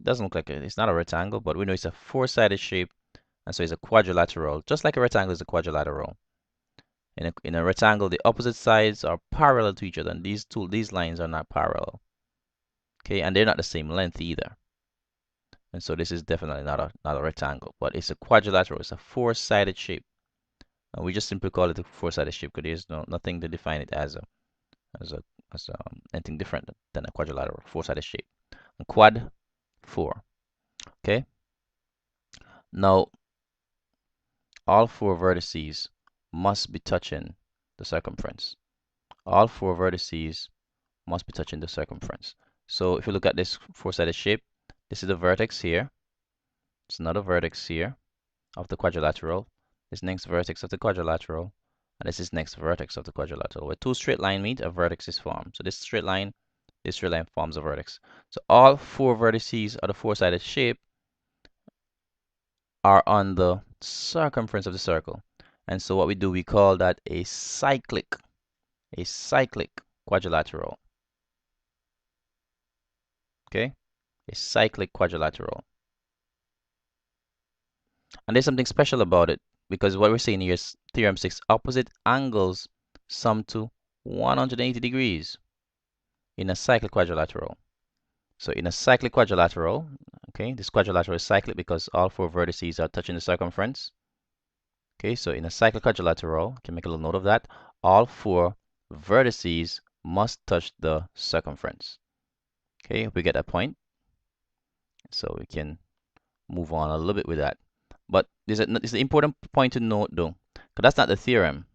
doesn't look like it's not a rectangle, but we know it's a four-sided shape, and so it's a quadrilateral, just like a rectangle is a quadrilateral. In a rectangle, the opposite sides are parallel to each other, and these lines are not parallel. Okay, and they're not the same length either. And so this is definitely not a rectangle, but it's a quadrilateral. It's a four-sided shape. And we just simply call it a four-sided shape because there's nothing to define it as anything different than a quadrilateral, four-sided shape. And quad, 4. Okay. Now, all four vertices must be touching the circumference. All four vertices must be touching the circumference. So if you look at this four-sided shape, this is the vertex here. It's another vertex here of the quadrilateral. This next vertex of the quadrilateral, and this is next vertex of the quadrilateral. Where two straight lines meet, a vertex is formed. So this straight line forms a vertex. So all four vertices of the four-sided shape are on the circumference of the circle. And so what we do, we call that a cyclic quadrilateral. Okay? A cyclic quadrilateral. And there's something special about it, because what we're saying here is Theorem 6, opposite angles sum to 180 degrees in a cyclic quadrilateral. So in a cyclic quadrilateral, okay, this quadrilateral is cyclic because all four vertices are touching the circumference. Okay, so in a cyclic quadrilateral, you can make a little note of that, all four vertices must touch the circumference. Okay, we get that point. So we can move on a little bit with that. But this is an important point to note though, because that's not the theorem.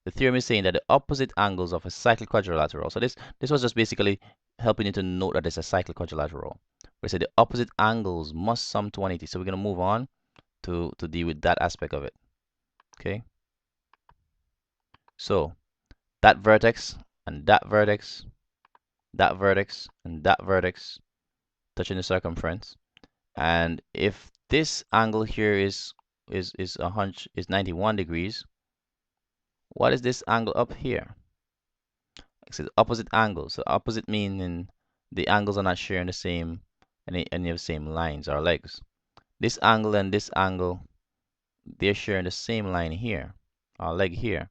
The theorem is saying that the opposite angles of a cyclic quadrilateral. So this was just basically helping you to note that it's a cyclic quadrilateral. We say the opposite angles must sum to 180. So we're going to move on to deal with that aspect of it. Okay. So that vertex and that vertex, that vertex and that vertex touching the circumference. And if this angle here is 91 degrees, what is this angle up here? It's the opposite angles. So opposite meaning the angles are not sharing the same any of the same lines or legs. This angle and this angle, they're sharing the same line here, or leg here.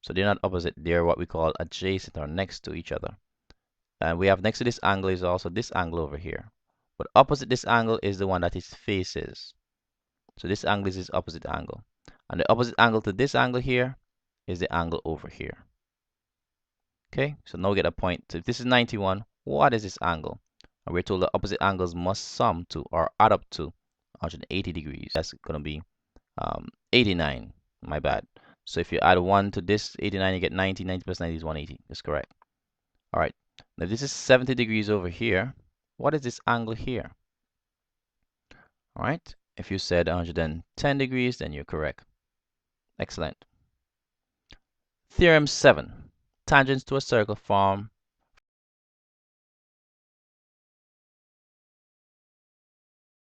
So they're not opposite, they're what we call adjacent or next to each other. And we have next to this angle is also this angle over here. But opposite this angle is the one that it faces. So this angle is its opposite angle. And the opposite angle to this angle here is the angle over here. Okay, so now we get a point. So if this is 91, what is this angle? And we're told the opposite angles must sum to or add up to 180 degrees. That's going to be 89. My bad. So if you add 1 to this 89, you get 90. 90 plus 90 is 180. That's correct. All right. Now this is 70 degrees over here. What is this angle here? All right. If you said 110 degrees, then you're correct. Excellent. Theorem 7. Tangents to a circle form